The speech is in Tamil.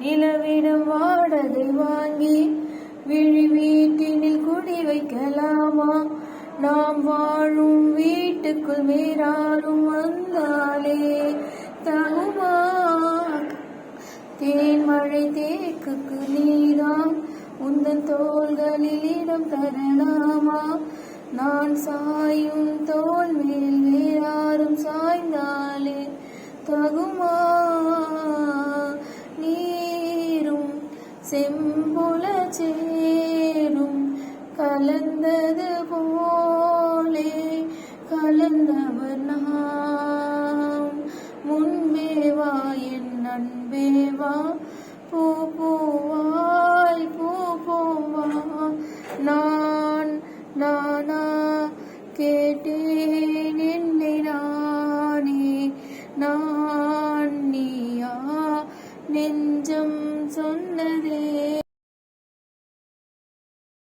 நிலவிடம் வாடகை வாங்கி விழி வீட்டினில் குடி வைக்கலாமா? நாம் வாழும் வீட்டுக்குள் வேறாரும் வந்தாலே தகுமா? தேன்மழை தேக்குக்கு நீராம் உந்தன் தோள்களில் இடம் தரலாமா? நான் சாயும் தோல் மேல் வேறாரும் சாய்ந்தாலே தகுமா? நீரும் செம்புல சேரும் கலந்தது போலே கலந்தவர் நாம். முன்பே வா என் அன்பே வா, பூ பூவாய் பூ பூவா. நான் நானா கேட்டேன் என்னை நானே, நான் நீயா நெஞ்சம் சொன்னதே.